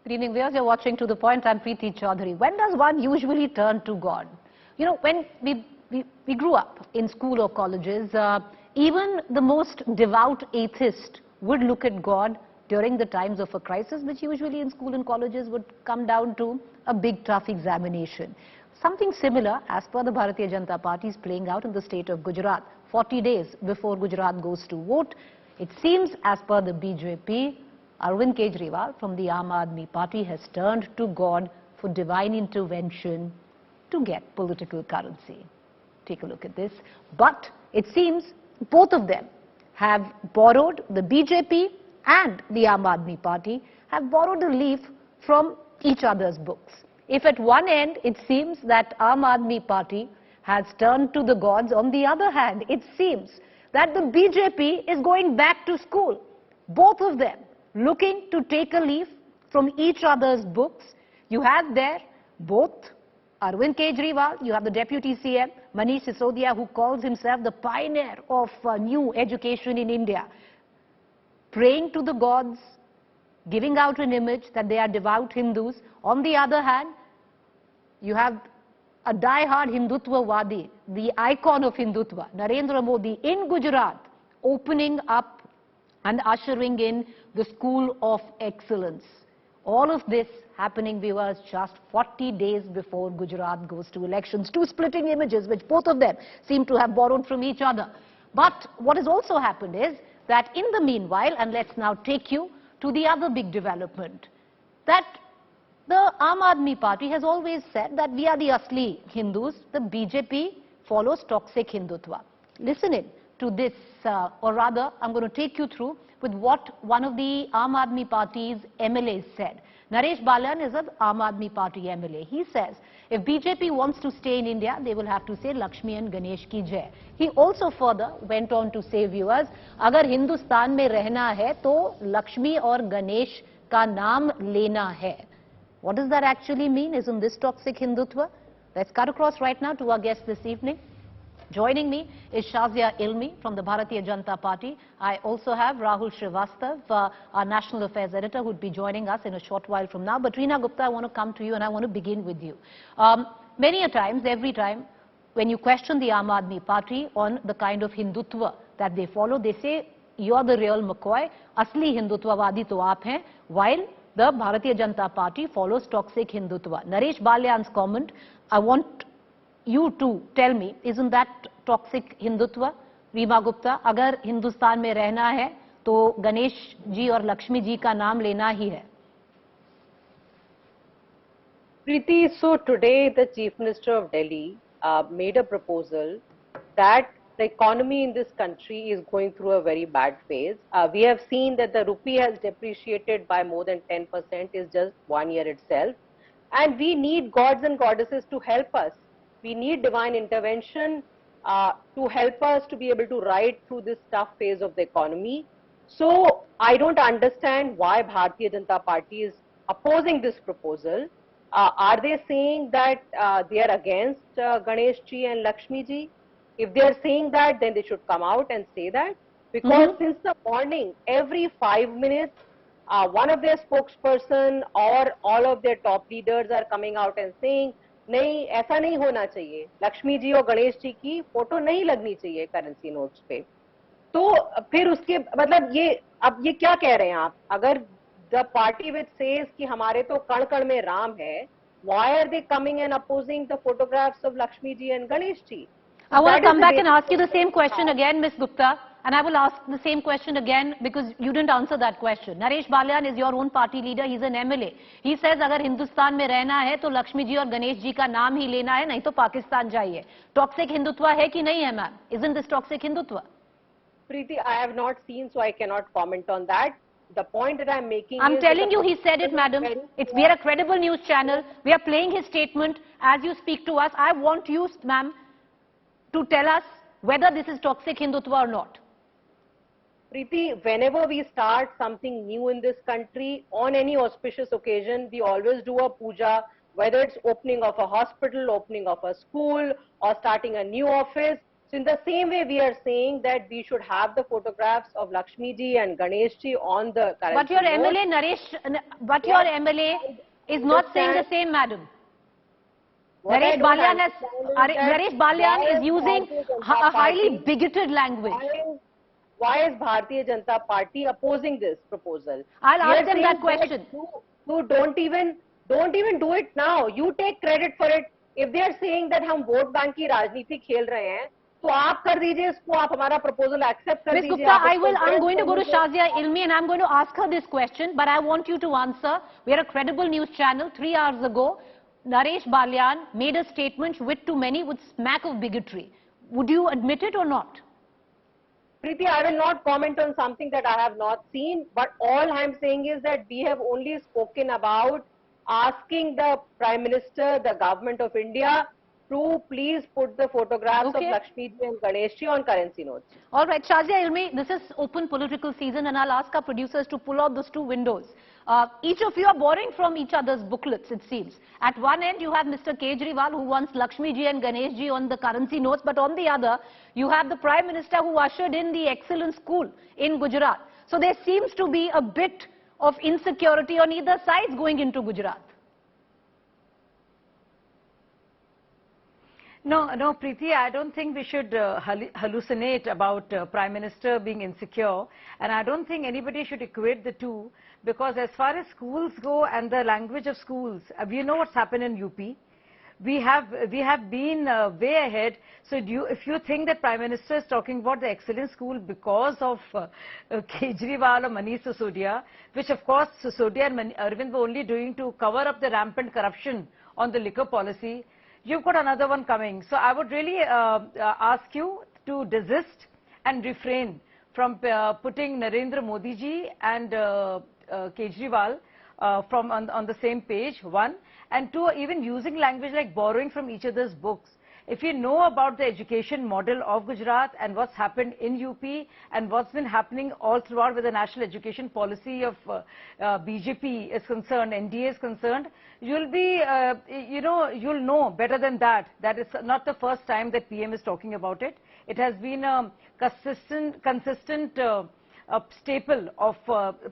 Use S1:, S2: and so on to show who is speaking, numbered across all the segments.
S1: Good evening, viewers. You're watching To The Point. I'm Preeti Chaudhary. When does one usually turn to God? You know, when we grew up in school or colleges, even the most devout atheist would look at God during the times of a crisis, which usually in school and colleges would come down to a big tough examination. Something similar, as per the Bharatiya Janata Party, is playing out in the state of Gujarat. 40 days before Gujarat goes to vote, it seems, as per the BJP, Arvind Kejriwal from the Aam Aadmi Party has turned to God for divine intervention to get political currency. Take a look at this. But it seems both of them have borrowed, the BJP and the Aam Aadmi Party have borrowed a leaf from each other's books. If at one end it seems that Aam Aadmi Party has turned to the gods, on the other hand it seems that the BJP is going back to school. Both of them looking to take a leaf from each other's books. You have there both Arvind Kejriwal, you have the Deputy CM, Manish Sisodia, who calls himself the pioneer of new education in India, praying to the gods, giving out an image that they are devout Hindus. On the other hand, you have a die-hard Hindutva Wadi, the icon of Hindutva, Narendra Modi, in Gujarat, opening up and ushering in the School of Excellence. All of this happening, viewers, just 40 days before Gujarat goes to elections. Two splitting images, which both of them seem to have borrowed from each other. But what has also happened is that in the meanwhile, and let's now take you to the other big development, that the Aam Aadmi Party has always said that we are the Asli Hindus. The BJP follows toxic Hindutva. Listen in to this, or rather, I'm going to take you through with what one of the Aam Aadmi Party's MLAs said. Naresh Balayan is an Aam Aadmi Party MLA. He says, if BJP wants to stay in India, they will have to say Lakshmi and Ganesh ki jai. He also further went on to say, viewers, agar Hindustan mein rehna hai, to Lakshmi aur Ganesh ka naam lena hai. What does that actually mean? Isn't this toxic Hindutva? Let's cut across right now to our guest this evening. Joining me is Shazia Ilmi from the Bharatiya Janata Party. I also have Rahul Srivastav, our National Affairs Editor, who would be joining us in a short while from now. But Reena Gupta, I want to come to you and I want to begin with you. Many a times, every time, when you question the Aam Aadmi Party on the kind of Hindutva that they follow, they say, you're the real McCoy, Asli Hindutva Wadi to aap hain, while the Bharatiya Janata Party follows toxic Hindutva. Naresh Balayan's comment, I want you to tell me, isn't that toxic Hindutva? Reema Gupta, agar Hindustan mein rehna hai, to Ganesh ji aur Lakshmi ji ka naam lena hi hai.
S2: Preeti, so today the Chief Minister of Delhi made a proposal that the economy in this country is going through a very bad phase. We have seen that the rupee has depreciated by more than 10% in just 1 year itself. And we need gods and goddesses to help us. We need divine intervention to help us to be able to ride through this tough phase of the economy. So I don't understand why Bharatiya Janata Party is opposing this proposal. Are they saying that they are against Ganesh ji and Lakshmi ji? If they are saying that, then they should come out and say that. Because since the morning, every 5 minutes, one of their spokesperson or all of their top leaders are coming out and saying, नहीं ऐसा नहीं होना चाहिए, लक्ष्मी जी और गणेश जी की photo नहीं लगनी चाहिए करेंसी नोट्स पे. तो फिर उसके मतलब ये अब ये क्या कह रहे हैं आप? अगर द पार्टी विच सेज कि हमारे तो कण कण में राम है, why are they coming and opposing the photographs of Lakshmi ji and Ganesh ji?
S1: I want to come back and ask you the same question again, Ms. Gupta. And I will ask the same question again because you didn't answer that question. Naresh Balayan is your own party leader. He's an MLA. He says, अगर हिंदुस्तान में रहना है तो लक्ष्मी जी और गणेश जी का नाम ही लेना है, नहीं तो पाकिस्तान जाइए. Toxic Hindutva है कि नहीं है, ma'am? Isn't this toxic Hindutva?
S2: Preeti, I have not seen, so I cannot comment on that. The point that I'm making
S1: I'm telling you, he said it, madam. We are a credible news channel. We are playing his statement as you speak to us. I want you, ma'am, to tell us whether this is toxic Hindutva or not.
S2: Preeti, whenever we start something new in this country, on any auspicious occasion, we always do a puja, whether it's opening of a hospital, opening of a school, or starting a new office. So in the same way, we are saying that we should have the photographs of Lakshmi ji and Ganesh ji on the currency
S1: But your
S2: note.
S1: MLA, your MLA is not saying the same, madam. Naresh Balyan is using a highly bigoted language.
S2: Why is Bharatiya Janata Party opposing this proposal?
S1: I'll ask them that question.
S2: You don't even do it now. You take credit for it. If they are saying that हम vote bank की राजनीति खेल रहे हैं, तो आप कर दीजिए इसको, आप हमारा proposal accept कर
S1: Ms.
S2: दीजिए.
S1: Gupta, I'm going to go to Shazia Ilmi and I'm going to ask her this question, but I want you to answer. We are a credible news channel. 3 hours ago, Naresh Balyan made a statement which to many would smack of bigotry. Would you admit it or not?
S2: Preeti, I will not comment on something that I have not seen, but all I am saying is that we have only spoken about asking the Prime Minister, the Government of India, to please put the photographs of Lakshmi ji and Ganesh ji on currency notes.
S1: All right, Shazia Ilmi, this is open political season and I'll ask our producers to pull out those two windows. Each of you are borrowing from each other's booklets, it seems. At one end, you have Mr. Kejriwal who wants Lakshmi ji and Ganesh ji on the currency notes, but on the other, you have the Prime Minister who ushered in the excellent school in Gujarat. So there seems to be a bit of insecurity on either side going into Gujarat.
S3: No, Preeti, I don't think we should hallucinate about Prime Minister being insecure, and I don't think anybody should equate the two, because as far as schools go and the language of schools, we know what's happened in UP. We have been way ahead. So if you think that Prime Minister is talking about the excellent school because of Kejriwal or Manish Sisodia, which of course Sisodia and Arvind were only doing to cover up the rampant corruption on the liquor policy, you've got another one coming. So I would really ask you to desist and refrain from putting Narendra Modi ji and Kejriwal on the same page, one. And two, even using language like borrowing from each other's books. If you know about the education model of Gujarat and what's happened in UP and what's been happening all throughout where the national education policy of BJP is concerned, NDA is concerned, you'll be, you'll know better than that. That is not the first time that PM is talking about it. It has been a consistent staple of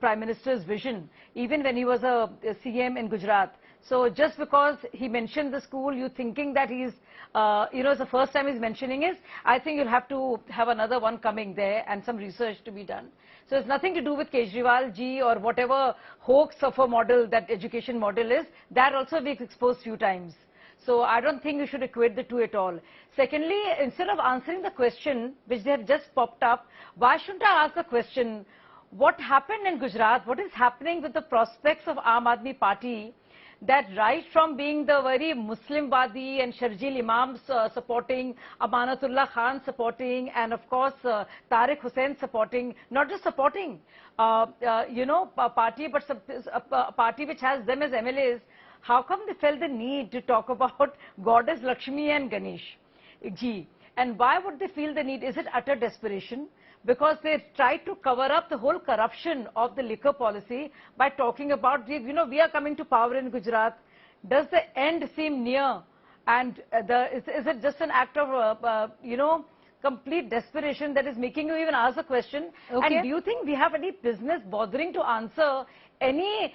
S3: Prime Minister's vision, even when he was a CM in Gujarat. So just because he mentioned the school, you thinking that he's, it's the first time he's mentioning it, I think you'll have to have another one coming there and some research to be done. So it's nothing to do with Kejriwal ji or whatever hoax of a model that education model is. That also we've exposed few times. So I don't think you should equate the two at all. Secondly, instead of answering the question which they have just popped up, why shouldn't I ask the question, what happened in Gujarat, what is happening with the prospects of Aam Aadmi Party, that right from being the very Muslim-wadi and Sharjil Imams supporting, Amanatullah Khan supporting, and of course Tariq Hussain supporting, not just supporting, a party, but a party which has them as MLAs, how come they felt the need to talk about Goddess Lakshmi and Ganesh ji? And why would they feel the need? Is it utter desperation? Because they tried to cover up the whole corruption of the liquor policy by talking about, we are coming to power in Gujarat. Does the end seem near? And is it just an act of, complete desperation that is making you even ask the question?
S1: Okay.
S3: And do you think we have any business bothering to answer any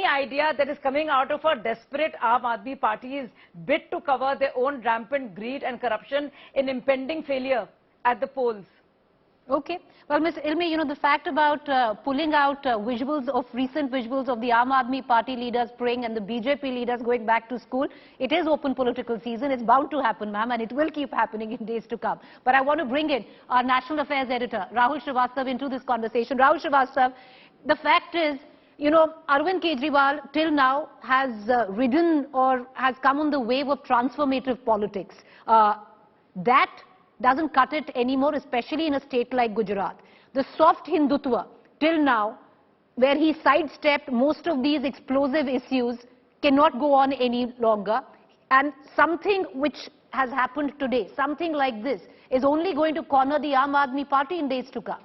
S3: idea that is coming out of a desperate Aam Aadmi Party's bid to cover their own rampant greed and corruption in impending failure at the polls?
S1: Okay. Well, Ms. Ilmi, the fact about pulling out recent visuals of the Aam Aadmi Party leaders praying and the BJP leaders going back to school, it is open political season. It's bound to happen, ma'am, and it will keep happening in days to come. But I want to bring in our National Affairs Editor, Rahul Srivastav, into this conversation. Rahul Srivastav, the fact is, Arvind Kejriwal till now has ridden or has come on the wave of transformative politics. That doesn't cut it anymore, especially in a state like Gujarat. The soft hindutva, till now, where he sidestepped most of these explosive issues, cannot go on any longer. And something which has happened today, something like this, is only going to corner the Aam Aadmi Party in days to come.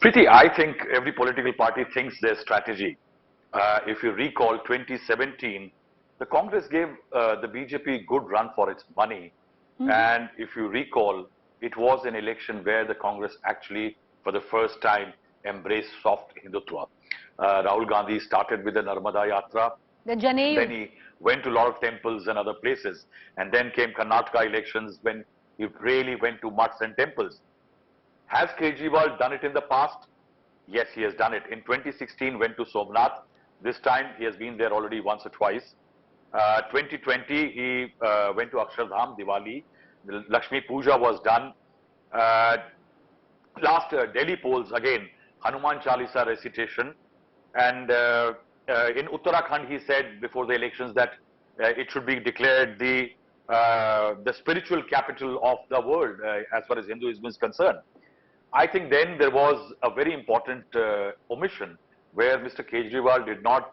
S4: Preeti, I think every political party thinks their strategy. If you recall 2017, the Congress gave the BJP good run for its money And if you recall, it was an election where the Congress actually, for the first time, embraced soft hindutva. Rahul Gandhi started with the Narmada Yatra.
S1: The Janeyu.
S4: Then he went to a lot of temples and other places. And then came Karnataka elections when he really went to mosques and temples. Has Kejriwal done it in the past? Yes, he has done it. In 2016, went to Somnath. This time, he has been there already once or twice. 2020, he went to Akshardham, Diwali. The Lakshmi Puja was done. Last Delhi polls, again, Hanuman Chalisa recitation. And in Uttarakhand, he said before the elections that it should be declared the spiritual capital of the world as far as Hinduism is concerned. I think then there was a very important omission where Mr. Kejriwal did not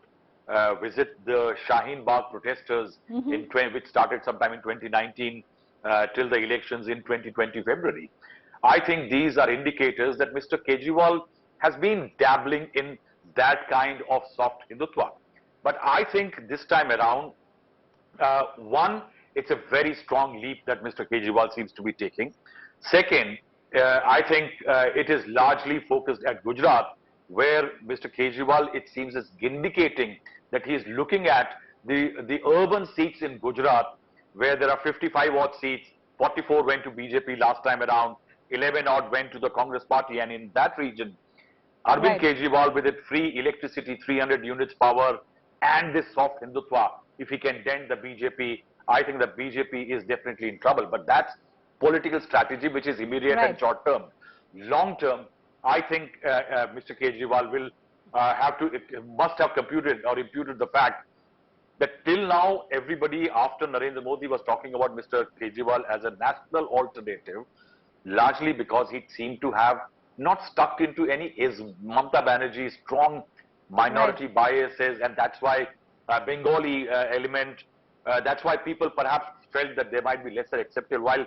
S4: visit the Shaheen Bagh protesters, which started sometime in 2019 till the elections in 2020 February. I think these are indicators that Mr. Kejriwal has been dabbling in that kind of soft hindutva. But I think this time around, one, it's a very strong leap that Mr. Kejriwal seems to be taking. Second, I think it is largely focused at Gujarat, where Mr. Kejriwal, it seems, is indicating that he is looking at the urban seats in Gujarat, where there are 55 odd seats, 44 went to BJP last time around, 11 odd went to the Congress party, and in that region, Arvind Kejriwal, with its free electricity, 300 units power, and this soft hindutva, if he can dent the BJP, I think the BJP is definitely in trouble. But that's political strategy, which is immediate and short term. Long term, I think Mr. Kejriwal will must have computed or imputed the fact that till now, everybody after Narendra Modi was talking about Mr. Kejriwal as a national alternative, largely because he seemed to have not stuck into any Mamata Banerjee's strong minority biases, and that's why Bengali element, that's why people perhaps felt that they might be lesser acceptable, while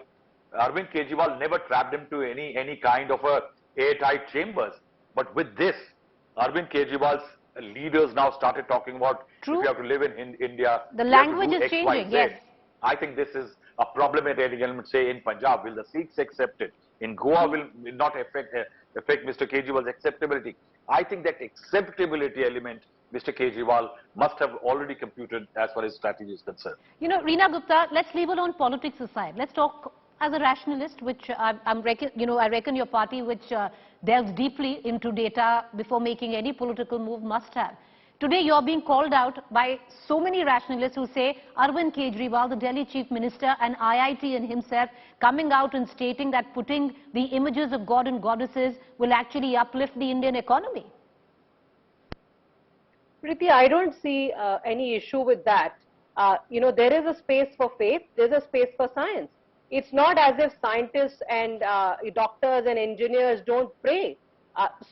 S4: Arvind Kejriwal never trapped him to any kind of a airtight chambers. But with this, Arvind Kejriwal's leaders now started talking about if you have to live in India,
S1: the language is changing. Yes,
S4: I think this is a problematic element. Say in Punjab, will the Sikhs accept it? In Goa, will not affect Mr. Kejriwal's acceptability. I think that acceptability element, Mr. Kejriwal must have already computed as far as strategy is concerned.
S1: You know, Reena Gupta, let's leave alone politics aside. Let's talk as a rationalist, which I reckon your party, which delves deeply into data before making any political move, must have. Today, you're being called out by so many rationalists who say Arvind Kejriwal, the Delhi Chief Minister, and IIT and himself coming out and stating that putting the images of God and goddesses will actually uplift the Indian economy.
S2: Preeti, I don't see any issue with that. You know, there is a space for faith, there's a space for science. It's not as if scientists and doctors and engineers don't pray.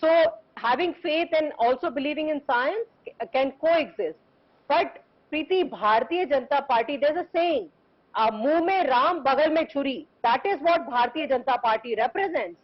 S2: So having faith and also believing in science can coexist. But Preeti, Bharatiya Janata Party, there's a saying, "Muh mein Ram, bagal mein churi." That is what Bharatiya Janata Party represents.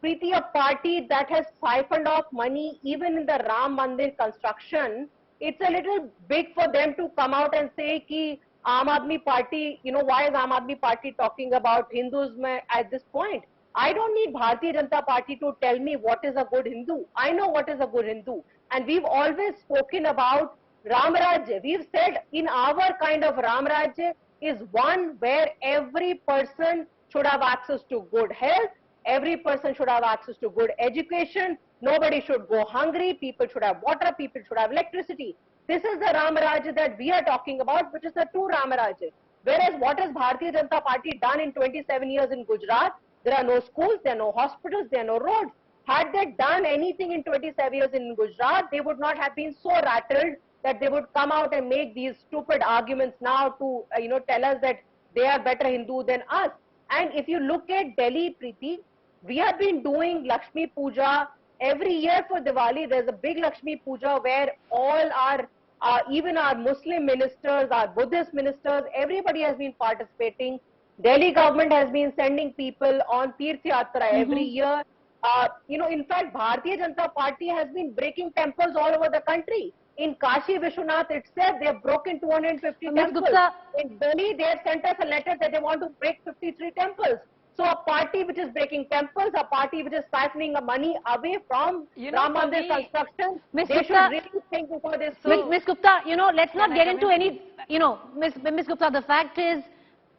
S2: Preeti, a party that has siphoned off money even in the Ram Mandir construction, it's a little big for them to come out and say ki Aam Aadmi Party, you know, why is Aam Aadmi Party talking about Hinduism at this point? I don't need Bharatiya Janata Party to tell me what is a good Hindu. I know what is a good Hindu. And we've always spoken about Ram Rajya. We've said in our kind of Ram Rajya is one where every person should have access to good health, every person should have access to good education, nobody should go hungry, people should have water, people should have electricity. This is the Ram Rajya that we are talking about, which is the true Ram Rajya. Whereas what has Bharatiya Janata Party done in 27 years in Gujarat? There are no schools, there are no hospitals, there are no roads. Had they done anything in 27 years in Gujarat, they would not have been so rattled that they would come out and make these stupid arguments now to tell us that they are better Hindu than us. And if you look at Delhi, Preeti, we have been doing Lakshmi Puja every year for Diwali. There's a big Lakshmi Puja where all our even our Muslim ministers, our Buddhist ministers, everybody has been participating. Delhi government has been sending people on Tirth Yatra every year. In fact, Bharatiya Janata Party has been breaking temples all over the country. In Kashi Vishwanath itself, they have broken 250
S1: Ms.
S2: temples.
S1: Gupta,
S2: In Delhi, they have sent us a letter that they want to break 53 temples. So a party which is breaking temples, a party which is siphoning money away from Ram Mandir construction,
S1: Ms.
S2: they
S1: Gupta,
S2: should really think before they speak.
S1: Ms. Gupta, let's not get into any,
S3: please?
S1: Ms. Gupta, the fact is,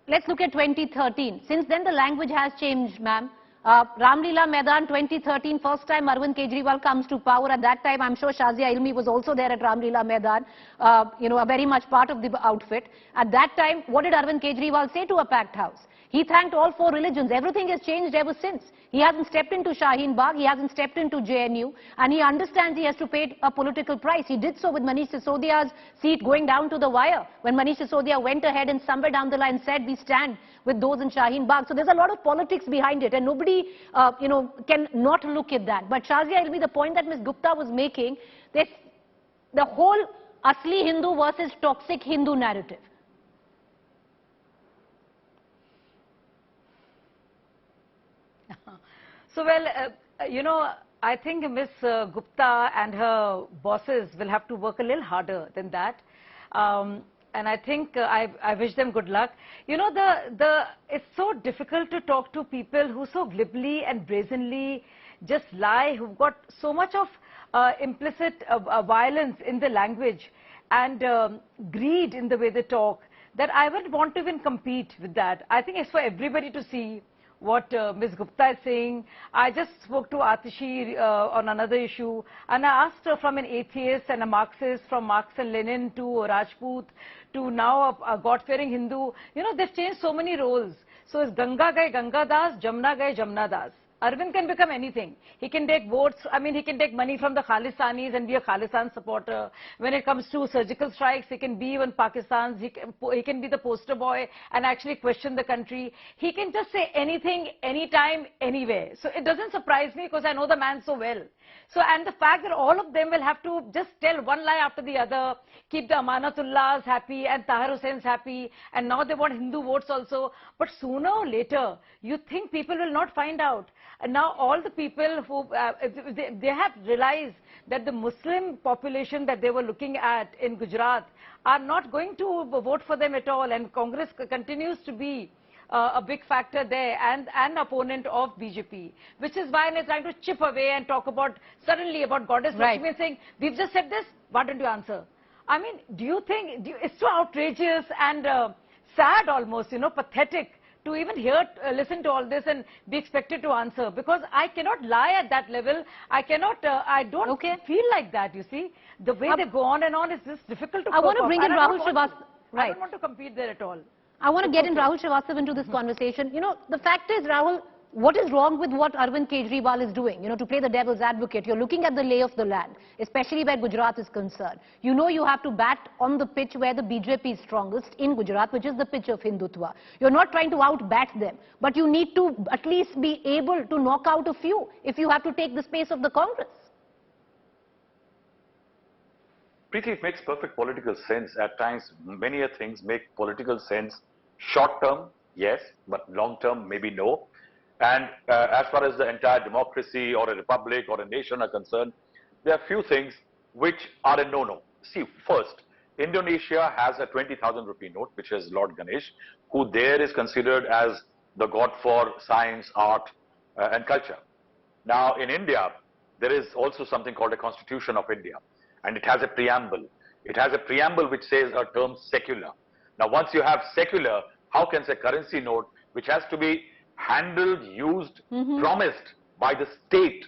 S1: let's look at 2013. Since then, the language has changed, ma'am. Ramlila Maidan 2013, first time Arvind Kejriwal comes to power. At that time, I'm sure Shazia Ilmi was also there at Ramlila Maidan, a very much part of the outfit. At that time, what did Arvind Kejriwal say to a packed house? He thanked all four religions. Everything has changed ever since. He hasn't stepped into Shaheen Bagh, he hasn't stepped into JNU, and he understands he has to pay a political price. He did so with Manish Sisodia's seat going down to the wire, when Manish Sisodia went ahead and somewhere down the line said, we stand with those in Shaheen Bagh. So there's a lot of politics behind it, and nobody, can not look at that. But Shazia Ilmi, the point that Ms. Gupta was making, this, the whole Asli Hindu versus toxic Hindu narrative.
S3: So, well, I think Ms. Gupta and her bosses will have to work a little harder than that. And I think I wish them good luck. It's so difficult to talk to people who so glibly and brazenly just lie, who've got so much of implicit violence in the language and greed in the way they talk, that I would want to even compete with that. I think it's for everybody to see what Ms. Gupta is saying. I just spoke to Atishi on another issue, and I asked her, from an atheist and a Marxist, from Marx and Lenin to Rajput to now a God-fearing Hindu, they've changed so many roles. So is Ganga Gai Ganga Das, Jamna Gai Jamna Das. Arvind can become anything. He can take votes, he can take money from the Khalistanis and be a Khalistan supporter. When it comes to surgical strikes, he can be even Pakistan's, he can be the poster boy and actually question the country. He can just say anything, anytime, anywhere. So it doesn't surprise me, because I know the man so well. So, and the fact that all of them will have to just tell one lie after the other, keep the Amanatullahs happy and Tahir Hussein's happy, and now they want Hindu votes also. But sooner or later, you think people will not find out. And now all the people who, they have realized that the Muslim population that they were looking at in Gujarat are not going to vote for them at all, and Congress continues to be a big factor there, and an opponent of BJP, which is why they're trying to chip away and talk about, suddenly about Goddess Lakshmi, and saying, we've just said this, why don't you answer? I mean, do you think, it's so outrageous and sad almost, pathetic, to even listen to all this and be expected to answer, because I cannot lie at that level. I cannot, I don't feel like that, you see. The way they go on and on is just difficult to cope.
S1: I want to bring in Rahul Srivastava.
S3: I don't want to compete there at all.
S1: I want to get in Rahul Srivastava into this conversation. The fact is, Rahul, what is wrong with what Arvind Kejriwal is doing? To play the devil's advocate, you're looking at the lay of the land, especially where Gujarat is concerned. You have to bat on the pitch where the BJP is strongest in Gujarat, which is the pitch of hindutva. You're not trying to out-bat them, but you need to at least be able to knock out a few if you have to take the space of the Congress.
S4: Preeti, it makes perfect political sense. At times, many things make political sense. Short term, yes, but long term, maybe no. And as far as the entire democracy or a republic or a nation are concerned, there are few things which are a no-no. See, first, Indonesia has a 20,000 rupee note, which is Lord Ganesha, who there is considered as the god for science, art, and culture. Now, in India, there is also something called a Constitution of India, and it has a preamble. It has a preamble which says a term secular. Now, once you have secular, how can a currency note, which has to be handled, used, promised by the state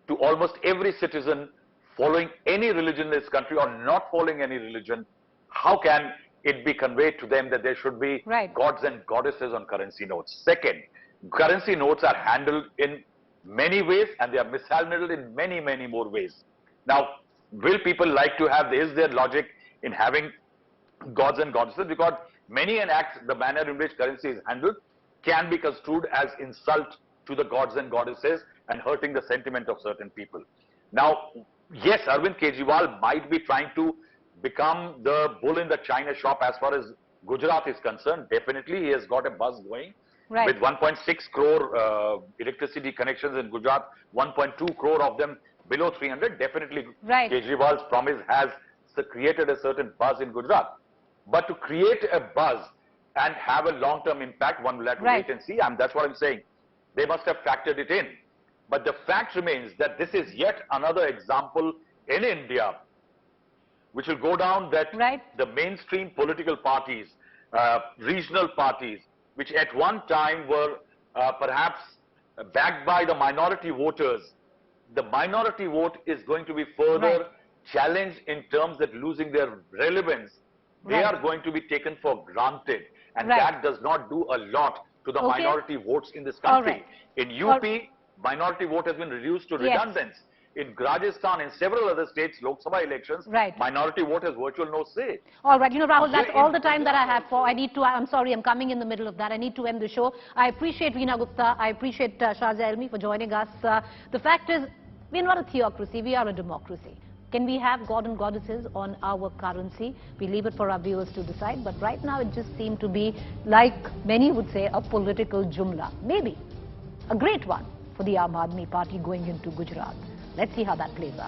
S4: to almost every citizen following any religion in this country or not following any religion, how can it be conveyed to them that there should be gods and goddesses on currency notes? Second, currency notes are handled in many ways and they are mishandled in many, many more ways. Now, will people like to have, is there logic in having gods and goddesses? Because many an act, the manner in which currency is handled, can be construed as insult to the gods and goddesses and hurting the sentiment of certain people. Now, yes, Arvind Kejriwal might be trying to become the bull in the china shop as far as Gujarat is concerned. Definitely, he has got a buzz going. With 1.6 crore electricity connections in Gujarat, 1.2 crore of them below 300. Definitely, Kejriwal's promise has created a certain buzz in Gujarat. But to create a buzz and have a long-term impact, one will have to wait and see. And that's what I'm saying. They must have factored it in. But the fact remains that this is yet another example in India which will go down, that the mainstream political parties, regional parties, which at one time were perhaps backed by the minority voters, the minority vote is going to be further challenged in terms that losing their relevance. They are going to be taken for granted, and that does not do a lot to the minority votes in this country. In UP, minority vote has been reduced to redundance. In Rajasthan and several other states, Lok Sabha elections, minority vote has virtual no say.
S1: All right, Rahul, that's all the time that I have for. I'm sorry, I'm coming in the middle of that. I need to end the show. I appreciate Veena Gupta. I appreciate Shahzia Elmi for joining us. The fact is, we're not a theocracy, we are a democracy. Can we have God and goddesses on our currency? We leave it for our viewers to decide. But right now, it just seemed to be, like many would say, a political jumla. Maybe a great one for the Aam Aadmi Party going into Gujarat. Let's see how that plays out.